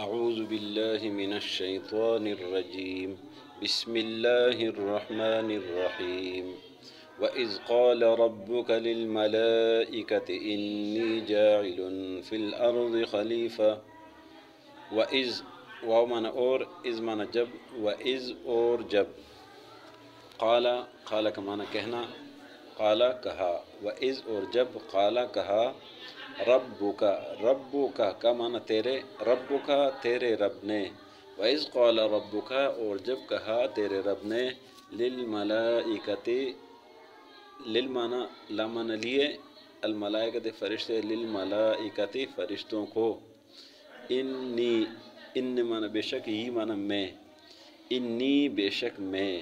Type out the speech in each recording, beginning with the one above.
أعوذ بالله من الشيطان الرجيم. بسم الله الرحمن الرحيم. وإذ قال ربك للملائكة إني جاعل في الأرض خليفة. وإذ واو مانا اور، إذ مانا جب، وإذ اور جب، قال کا مانا کہنا، قال کہا، وإذ اور جب، قال کہا، ربک کا مانا تیرے، ربک تیرے رب نے، وإذ قال ربک اور جب کہا تیرے رب نے، للملائکۃ، للمانا لا مانا لیے، الملائکۃ فرشتے، للملائکۃ فرشتوں کو، انی، ان مانا بے شک، ہی مانا میں، انی بے شک میں،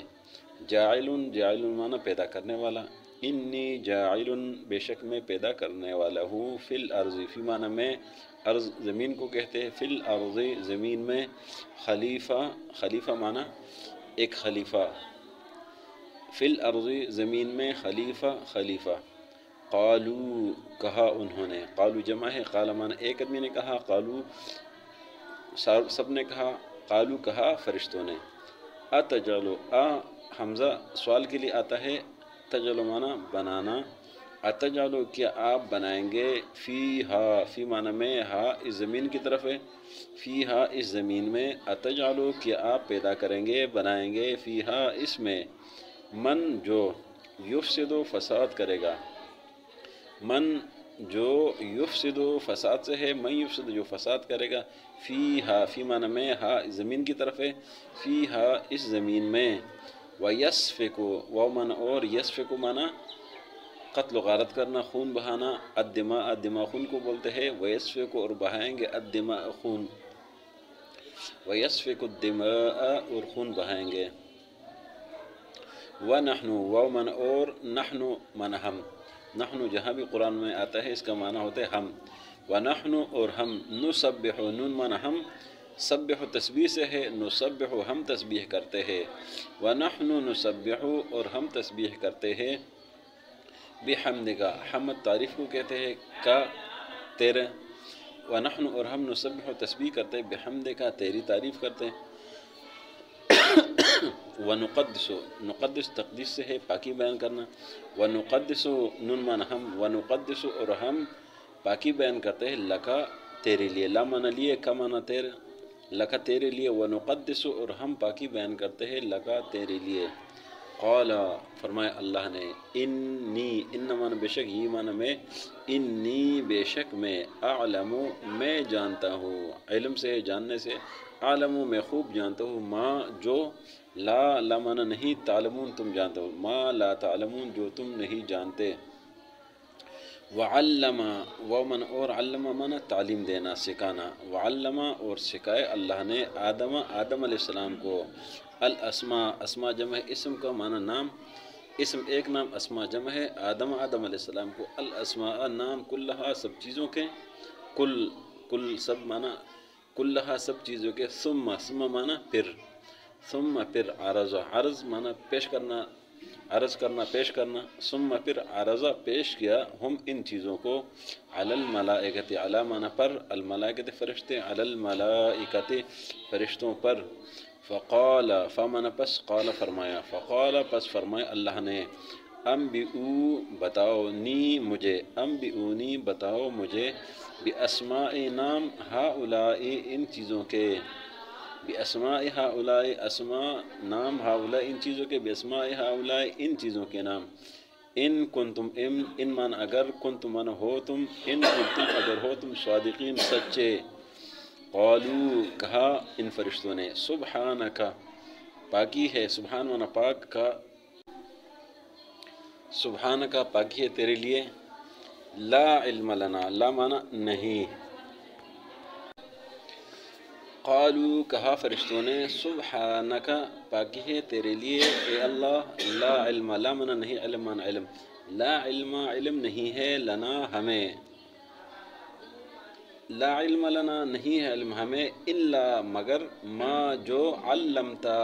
جاعل، جاعل مانا پیدا کرنے والا، انی جاعل بے شک میں پیدا کرنے والا ہوں، فی الارض، فی مانا میں، ارض زمین کو کہتے ہیں، فی الارض زمین میں، خلیفہ، خلیفہ مانا ایک خلیفہ، فی الارض زمین میں، خلیفہ خلیفہ، قالو کہا انہوں نے، قالو جمع ہے، قال مانا ایک آدمی نے کہا، قالو سب نے کہا، قالو کہا فرشتوں نے، اتجعلو، حمزہ سوال کے لیے آتا ہے، تجعلو مانا بنانا، اتجعلو کیا آپ بنائیں گے، فیہا، فی مانا میں، ہا اس زمین کی طرف ہے، فیہا اس زمین میں، اتجعلو کیا آپ پیدا کریں گے، بنائیں گے، فیہا اس میں، من جو، یفسد فساد کرے گا، من جو، یفسد فساد سے ہے، من یفسد جو فساد کرے گا، فیہا فی مانا میں، ہا زمین کی طرف ہے، فیہا اس زمین میں، ویسفک، واو مانا اور، یسفک مانا قتل و غارت کرنا، خون بہانا، الدماء، دماء خون کو بولتے ہیں، ویسفک اور بہائیں گے، الدماء خون، ویسفک الدماء اور خون بہائیں گے، ونحن، واو مانا اور، نحن مانا ہم، نحن جہاں بھی قرآن میں آتا ہے اس کا معنی ہوتا ہے ہم، ونحن اور ہم، نسبح، نون مانا ہم، سبح تسبیح سے ہے، نسبح ہم تسبیح کرتے ہیں، ونحن نسبح اور ہم تسبیح کرتے ہیں، بحمدک، حمد تعریف کو کہتے ہیں، کا تیرے، ونحن اور ہم، نسبح تسبیح کرتے ہیں، بحمدک تیری تعریف کرتے ہیں، ونقدس، نقدس تقدیس سے ہے پاکی بیان کرنا، ونقدس نون مانا ہم، ونقدس اور ہم پاکی بیان کرتے ہیں، لکا تیرے لیے، لا مانا لیے، کا مانا تیرے، لکا تیرے لیے، ونقدس اور ہم پاکی بیان کرتے ہیں، لکا تیرے لیے، قال فرمایا اللہ نے، انی، ان مانا بے شک، یہ مانا میں، انی بے شک میں، اعلم میں جانتا ہوں، علم سے جاننے سے، اعلم میں خوب جانتا ہوں، ما جو، لا مانا نہیں، تعلمون تم جانتے ہو، ما لا تعلمون جو تم نہیں جانتے، وعلم، وہ من اور، علم مانا تعلیم دینا، سکھانا، وعلم اور سکھائے اللہ نے، آدم، آدم علیہ السلام کو، الاسماء، اسماء جمع ہے، اسم کا مانا نام، اسم ایک نام، اسماء جمع ہے، آدم، آدم علیہ السلام کو، الاسماء نام، کلہا سب چیزوں کے، کل سب مانا، کلہا سب چیزوں کے، ثم مانا پھر، ثم پھر، عرض مانا پیش کرنا، عرض کرنا پیش کرنا، ثم پھر عرض پیش کیا، ہم ان چیزوں کو، علی الملائکۃ، علی مانا پر، الملائکۃ فرشتے، علی الملائکۃ فرشتوں پر، فقال فمانا پس، قال فرمایا، فقال پس فرمایا اللہ نے، انبئو بتاؤ، نی مجھے، انبئونی بتاؤ مجھے، باسماء نام، ہؤلاء ان چیزوں کے، باسماء ہؤلاء اسماء نام، ہؤلاء ان چیزوں کے، باسماء ہؤلاء ان چیزوں کے نام، ان کنتم، ان مان اگر، کنتم مان ہو تم، ان کنتم اگر ہو تم، صادقین سچے، قالو کہا ان فرشتوں نے، سبحانک پاکی ہے، سبحان مانا پاک کا، سبحانک پاکی ہے تیرے لیے، لا علم لنا، لا مانا نہیں، قالو کہا فرشتوں نے، سبحانک پاکی ہے تیرے لیے، اے اللہ، لا علم، لا مانا نہیں، علم مانا علم، لا علم علم نہیں ہے، لنا ہمیں، لا علم لنا نہیں ہے علم ہمیں، الا مگر، ما جو، علمتا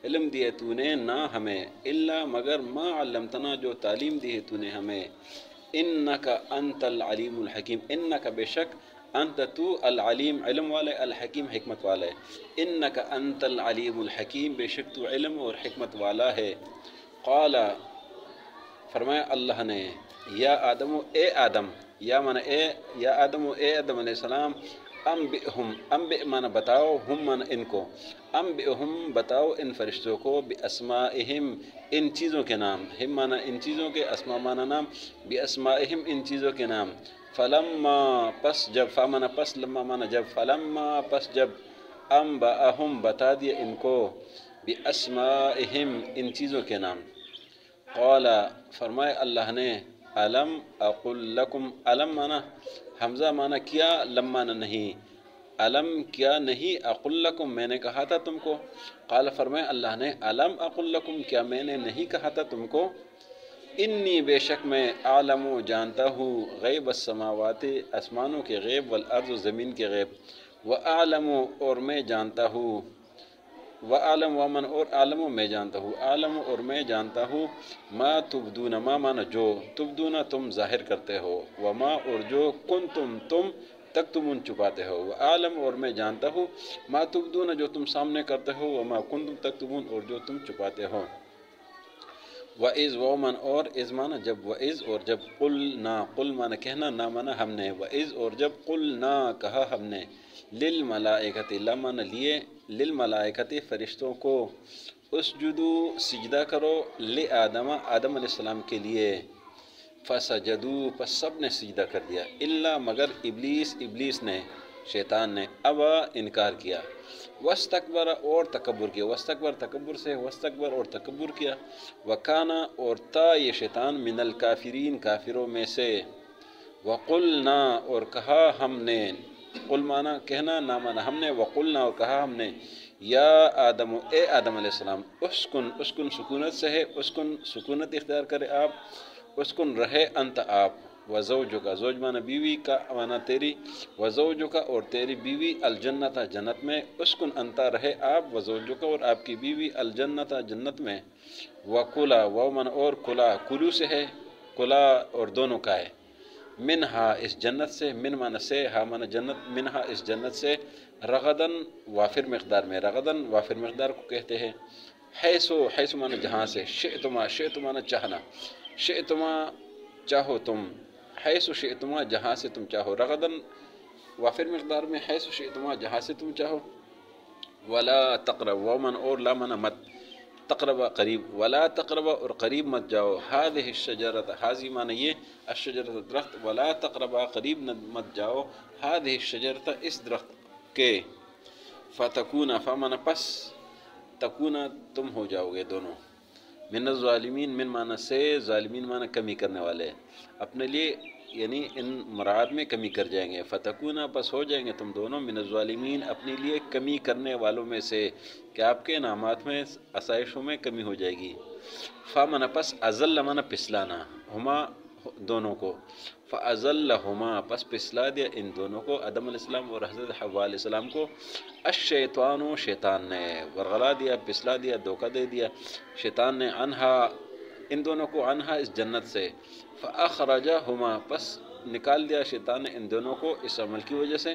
علم دیے تو نے، نہ ہمیں، الا مگر، ما علمتنا جو تعلیم دی ہے تو نے ہمیں، انک انت العلیم الحکیم، انک بے شک، انت تو العلیم علم والا ہے، الحکیم حکمت والا ہے، انک انت العلیم الحکیم بے شک تو علم اور حکمت والا ہے۔ قال فرمایا اللہ نے یا آدم اے آدم، یا من اے یا آدم اے آدم علیہ السلام، انبئ مانا بتاؤ، ہم مانا ان کو، انبئہم بتاؤ ان فرشتوں کو، باسمائہم ان چیزوں کے نام، ہم مانا ان چیزوں کے، اسماء مانا نام، باسمائہم ان چیزوں کے نام، فلما پس جب، فامانا پس، لما مانا جب، فلما پس جب، انبأہم بتا دیا ان کو، باسمائہم ان چیزوں کے نام، قال فرمائے اللہ نے علم اقل لکم، علم مانا حمزہ مانا کیا، لم مانا نہیں، علم کیا نہیں، اقل لکم میں نے کہا تھا تم کو، قال فرمائے اللہ نے علم اقل لکم کیا میں نے نہیں کہا تھا تم کو، انی بے شک میں عالم جانتا ہوں، غیب السماوات آسمانوں کے غیب، والارض زمین کے غیب، وَأَعْلَمُ اور میں جانتا ہوں، وَأَعْلَمُ وَمَنْ اور عالم میں جانتا ہوں، عالم اور میں جانتا ہوں، ما تبدون ما مانا جو، تبدون تم ظاہر کرتے ہو، وما اور جو، کنتم تم تکتمون چھپاتے ہو، وَأَعْلَمُ اور میں جانتا ہوں، ما تبدون جو تم سامنے کرتے ہو، وما کنتم تکتمون اور جو تم چھپاتے ہو۔ وَإِذْ وَمَنْ اور اِذْ مانا جب، وَإِذْ اور جب، قُلْنَا قُل مانا کہنا، نا مانا ہم نے، وَإِذْ اور جب، قُلْنَا کہا ہم نے، لِلْمَلَائِكَةِ لا مانا لیے، لِلْمَلَائِكَةِ فرشتوں کو، اسجدو سجدہ کرو، لِآدم آدم علیہ السلام کے لیے، فسجدو پس سب نے سجدہ کر دیا، الا مگر ابلیس، ابلیس نے، شیطان نے، ابا انکار کیا، واستکبر اور تکبر کیا، واستکبر تکبر سے، واستکبر اور تکبر کیا، وکانا اور تا یہ شیطان، من الکافرین کافروں میں سے، وقلنا اور کہا ہم نے، قل مانا کہنا، نا مانا ہم نے، وقلنا اور کہا ہم نے، یا آدم اے آدم علیہ السلام، اسکن، اسکن سکونت سے ہے، اسکن سکونت اختیار کرے آپ، اسکن رہے انت آپ، وزوجک زوج مانا بیوی کا مانا تیری، وزوجک اور تیری بیوی، الجنت جنت میں، اسکن انتا رہے آپ، وزوجک اور آپ کی بیوی، الجنت جنت میں، وکلا و من اور کلا، کلو سے ہے، کلا اور دونوں کا ہے، منہا اس جنت سے، من مانا سے، ہا مانا جنت، منہا اس جنت سے، رغدن وافر مقدار میں، رغدن وافر مقدار کو کہتے ہیں، حیثو، حیثو مانا جہاں سے، شئتما، شئتما مانا چاہنا، شئتما چاہو تم، حیث شئتما جہاں سے تم چاہو، رغدن وافر مقدار میں، حیث شئتما جہاں سے تم چاہو، ولا تقرب ومن اور لا منا مت، تقرب قریب، ولا تقرب اور قریب مت جاؤ، هذه الشجرۃ، هذه مانا یہ، الشجرۃ درخت، ولا تقرب قریب مت جاؤ، هذه الشجرۃ اس درخت کے، فتکون فمانا پس، تکون تم ہو جاؤ گے دونوں، من الظالمین، من مانا سے، ظالمین مانا کمی کرنے والے، اپنے لیے یعنی ان مراد میں کمی کر جائیں گے، فتکونا پس ہو جائیں گے تم دونوں، من الظالمین اپنے لیے کمی کرنے والوں میں سے، کہ آپ کے انعامات میں، آسائشوں میں کمی ہو جائے گی، فامنا پس، ازل مانا پسلانا، ہما دونوں کو، فازلہما پس پسلا دیا ان دونوں کو، آدم علیہ السلام اور حضرت حوا علیہ السلام کو، الشیطان شیطان نے، ورغلا دیا، پسلا دیا، دھوکہ دے دیا شیطان نے، عنہا ان دونوں کو، عنہا اس جنت سے، فاخرجہما پس نکال دیا شیطان نے ان دونوں کو اس عمل کی وجہ سے،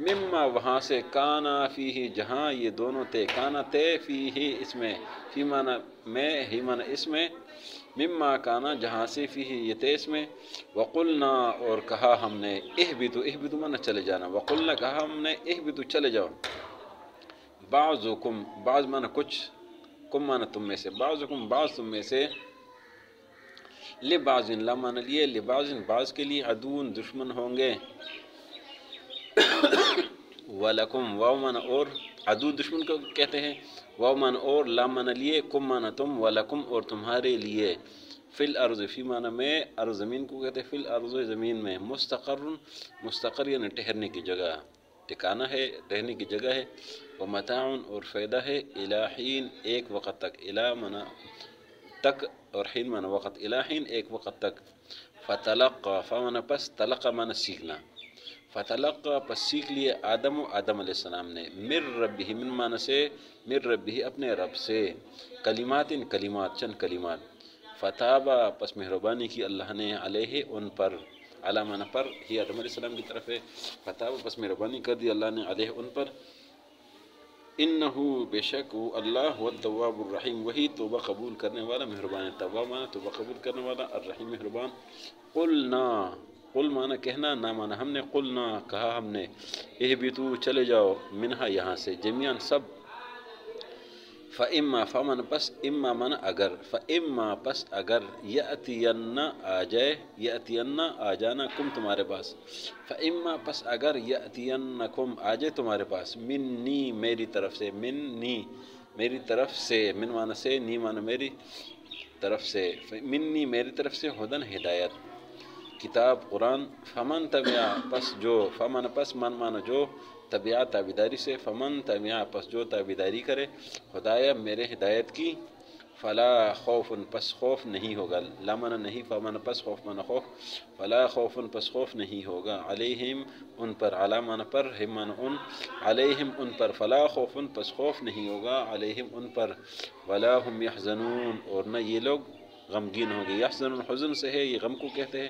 مما وہاں سے، کانا فیہ جہاں یہ دونوں تھے، کانا تھے فیہ اس میں، فی مانا میں، ہی مانا اس میں، مما کانا جہاں سے، فیہ یہ تھے اس میں، وقلنا اور کہا ہم نے، اہبتو، اہبتو مانا چلے جانا، وقلنا کہا ہم نے، اہبتو چلے جاؤ، بعضکم بعض مانا کچھ، کم مانا تم میں سے، بعضکم بعض تم میں سے، لبعض لا مانا لیے، لبعض بعض کے لیے، عدون دشمن ہوں گے، وَلَكُمْ واو مانا اور، عدو دشمن کو کہتے ہیں، واو مانا اور، لا مانا لیے، کم مانا تم، وَلَكُمْ اور تمہارے لیے، فی الارض فی مانا میں، ارض زمین کو کہتے ہیں، فی الارض زمین میں، مستقر، مستقر یعنی ٹھہرنے کی جگہ، ٹھکانہ ہے، رہنے کی جگہ ہے، ومتاع اور فائدہ ہے، الی حین ایک وقت تک، الی مانا تک اور حین مانا وقت، الی حین ایک وقت تک، فتلقى فمانا پس، تلقى مانا سیکھنا، فتلقى پس سیکھ لیے، آدم آدم علیہ السلام نے، من ربہ من مانا سے، من ربہ اپنے رب سے، کلمات کلمات چند کلمات، فتابا پس مہربانی کی اللہ نے، علیہ ان پر، علامہ پر ہی آدم علیہ السلام کی طرف ہے، فتح بس مہربانی کر دی اللہ نے علیہ ان پر، انہو بے شک وہ اللہ هو التواب الرحیم وہی توبہ قبول کرنے والا مہربان ہے، توبہ مانا توبہ قبول کرنے والا، الرحیم مہربان۔ قلنا قل مانا کہنا، نہ مانا ہم نے، قلنا کہا ہم نے، اہبطوا چلے جاؤ، منہا یہاں سے، جمیعاً سب، فَإِمَّا فَمَن پس، اما من اگر، فَإِمَّا پس اگر، یأتین آ جائے، یأتین آ جانا، کم تمہارے پاس، فَإِمَّا پس اگر، یأتینکم آ جائے تمہارے پاس، منی میری طرف سے، منی میری طرف سے، من مانا سے، نی مانا میری طرف سے، منی میری طرف سے، ہدن ہدایت، کتاب قرآن، فمن تبع پس جو، فمن پس من مانا جو، تبع تابیداری سے، فمن تبع پس جو تابیداری کرے، خدایا میرے ہدایت کی، فلا خوف پس خوف نہیں ہوگا، لمن نہیں، فمن پس خوف من خوف، فلا خوف پس خوف نہیں ہوگا، علیہم ان پر، علامن پر، ہمن ان، علیہم ان پر، فلا خوف پس خوف نہیں ہوگا، علیہم ان پر، ولا هم یحزنون اور نہ یہ لوگ غمگین ہوں گے، یحزنون حزن سے ہے، یہ غم کو کہتے ہیں،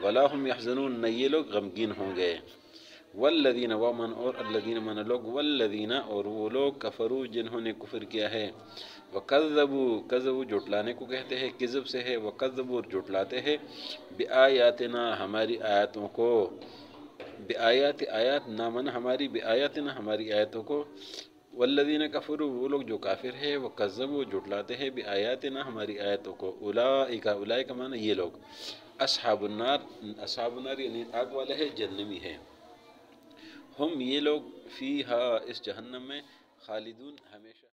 ولا هم یحزنون نہ یہ لوگ غمگین ہوں گے، والذین ومن اور الذین من لوگ، والذین اور وہ لوگ، کفروا جنہوں نے کفر کیا ہے، وکذبوا کذبوا جھٹلانے کو کہتے ہیں، کذب سے ہے، وکذبوا جھٹلاتے ہیں، بآیاتنا ہماری آیاتوں کو، بآیات آیات نہ من ہماری، بآیاتنا ہماری آیاتوں کو، والذین کفروا وہ لوگ جو کافر ہے، وکذبوا جھٹلاتے ہیں، بآیاتنا ہماری آیتوں کو، اولئک اولئک مانا یہ لوگ، اصحاب النار، اصحاب النار یعنی آگ والے ہیں، جہنمی ہیں، ہم یہ لوگ، فیہا اس جہنم میں، خالدون ہمیشہ